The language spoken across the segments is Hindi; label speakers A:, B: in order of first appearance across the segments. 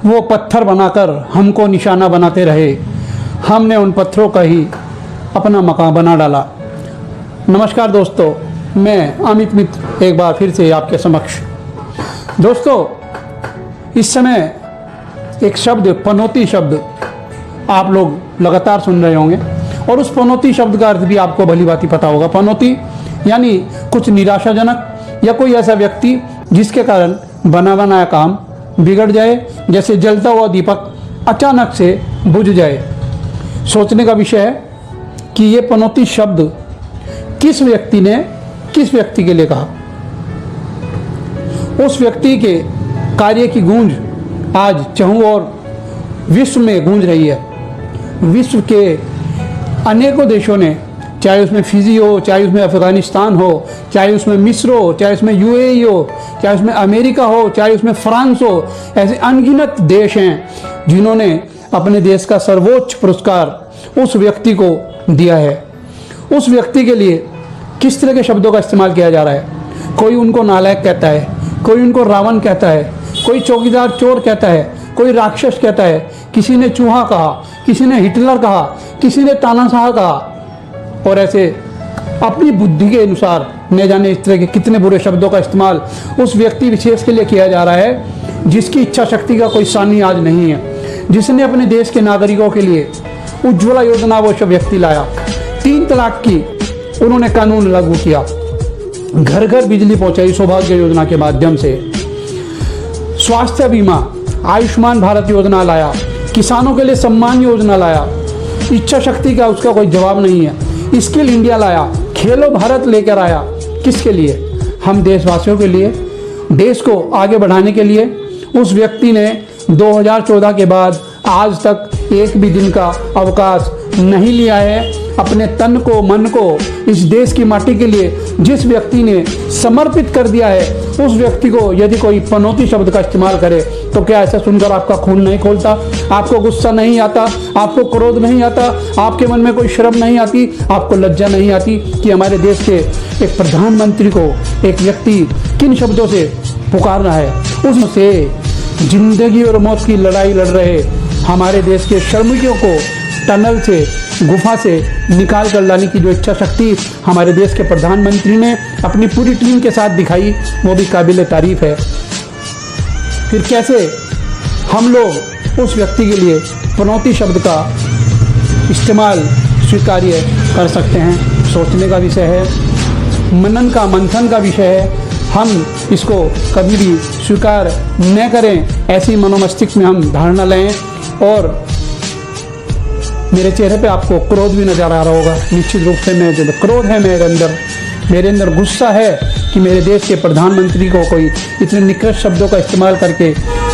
A: वो पत्थर बनाकर हमको निशाना बनाते रहे, हमने उन पत्थरों का ही अपना मकान बना डाला। नमस्कार दोस्तों, मैं अमित मित्र एक बार फिर से आपके समक्ष। दोस्तों, इस समय एक शब्द पनौती शब्द आप लोग लगातार सुन रहे होंगे और उस पनौती शब्द का अर्थ भी आपको भली भांति पता होगा। पनौती यानी कुछ निराशाजनक या कोई ऐसा व्यक्ति जिसके कारण बना बनाया काम बिगड़ जाए, जैसे जलता हुआ दीपक अचानक से बुझ जाए। सोचने का विषय है कि ये पनौती शब्द किस व्यक्ति ने किस व्यक्ति के लिए कहा। उस व्यक्ति के कार्य की गूंज आज चहुं और विश्व में गूंज रही है। विश्व के अनेकों देशों ने, चाहे उसमें फिजी हो, चाहे उसमें अफगानिस्तान हो, चाहे उसमें मिस्र हो, चाहे उसमें यूएई हो, चाहे उसमें अमेरिका हो, चाहे उसमें फ्रांस हो, ऐसे अनगिनत देश हैं जिन्होंने अपने देश का सर्वोच्च पुरस्कार उस व्यक्ति को दिया है। उस व्यक्ति के लिए किस तरह के शब्दों का इस्तेमाल किया जा रहा है। कोई उनको नालायक कहता है, कोई उनको रावण कहता है, कोई चौकीदार चोर कहता है, कोई राक्षस कहता है, किसी ने चूहा कहा, किसी ने हिटलर कहा, किसी ने तानाशाह कहा, और ऐसे अपनी बुद्धि के अनुसार न जाने इस तरह के कितने बुरे शब्दों का इस्तेमाल उस व्यक्ति विशेष के लिए किया जा रहा है जिसकी इच्छा शक्ति का कोई सानी आज नहीं है, जिसने अपने देश के नागरिकों के लिए उज्ज्वला योजना वो सब व्यक्ति लाया। 3 तलाक की उन्होंने कानून लागू किया, घर घर बिजली पहुंचाई सौभाग्य योजना के माध्यम से, स्वास्थ्य बीमा आयुष्मान भारत योजना लाया, किसानों के लिए सम्मान योजना लाया। इच्छा शक्ति का उसका कोई जवाब नहीं है। स्किल इंडिया लाया, खेलो भारत लेकर आया। किसके लिए? हम देशवासियों के लिए, देश को आगे बढ़ाने के लिए। उस व्यक्ति ने 2014 के बाद आज तक एक भी दिन का अवकाश नहीं लिया है। अपने तन को मन को इस देश की माटी के लिए जिस व्यक्ति ने समर्पित कर दिया है, उस व्यक्ति को यदि कोई पनौती शब्द का इस्तेमाल करे तो क्या ऐसा सुनकर आपका खून नहीं खोलता? आपको गुस्सा नहीं आता? आपको क्रोध नहीं आता? आपके मन में कोई शर्म नहीं आती? आपको लज्जा नहीं आती कि हमारे देश के एक प्रधानमंत्री को एक व्यक्ति किन शब्दों से पुकार रहा है? उससे जिंदगी और मौत की लड़ाई लड़ रहे हमारे देश के श्रमिकों को टनल से, गुफा से निकाल कर लाने की जो इच्छा शक्ति हमारे देश के प्रधानमंत्री ने अपनी पूरी टीम के साथ दिखाई, वो भी काबिल तारीफ है। फिर कैसे हम लोग उस व्यक्ति के लिए पनौती शब्द का इस्तेमाल स्वीकार्य कर सकते हैं? सोचने का विषय है, मनन का मंथन का विषय है। हम इसको कभी भी स्वीकार न करें, ऐसी मनोमस्तिष्क में हम धारणा लें। और मेरे चेहरे पे आपको क्रोध भी नजर आ रहा होगा। निश्चित रूप से मैं जो क्रोध है मेरे अंदर गुस्सा है कि मेरे देश के प्रधानमंत्री को कोई इतने निकृष्ट शब्दों का इस्तेमाल करके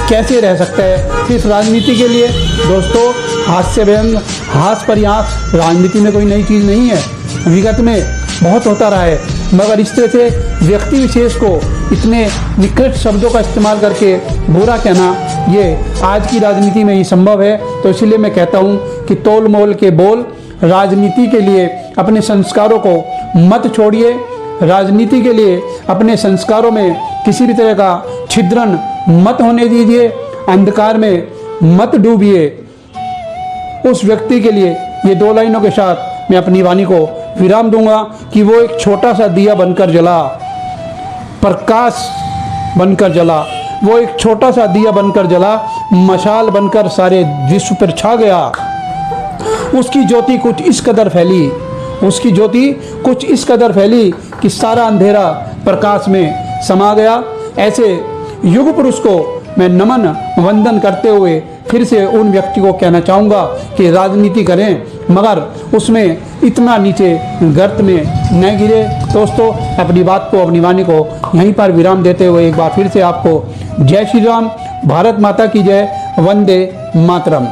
A: कैसे रह सकता है सिर्फ राजनीति के लिए। दोस्तों, हास्य व्यंग, हास्य परिहास राजनीति में कोई नई चीज़ नहीं है, विगत में बहुत होता रहा है, मगर इस तरह से व्यक्ति विशेष को इतने निकृष्ट शब्दों का इस्तेमाल करके बुरा कहना, ये आज की राजनीति में ही संभव है। तो इसलिए मैं कहता हूँ कि तोल मोल के बोल, राजनीति के लिए अपने संस्कारों को मत छोड़िए। राजनीति के लिए अपने संस्कारों में किसी भी तरह का छिद्रन मत होने दीजिए, अंधकार में मत डूबिए। उस व्यक्ति के लिए ये 2 लाइनों के साथ मैं अपनी वाणी को विराम दूंगा कि वो एक छोटा सा दिया बनकर जला, प्रकाश बनकर जला। वो एक छोटा सा दिया बनकर जला, मशाल बनकर सारे विश्व पर छा गया। उसकी ज्योति कुछ इस कदर फैली, उसकी ज्योति कुछ इस कदर फैली कि सारा अंधेरा प्रकाश में समा गया। ऐसे युग पुरुष को मैं नमन वंदन करते हुए फिर से उन व्यक्ति को कहना चाहूँगा कि राजनीति करें, मगर उसमें इतना नीचे गर्त में न गिरे। दोस्तों, अपनी बात को, अपनी वाणी को यहीं पर विराम देते हुए एक बार फिर से आपको जय श्री राम, भारत माता की जय, वंदे मातरम।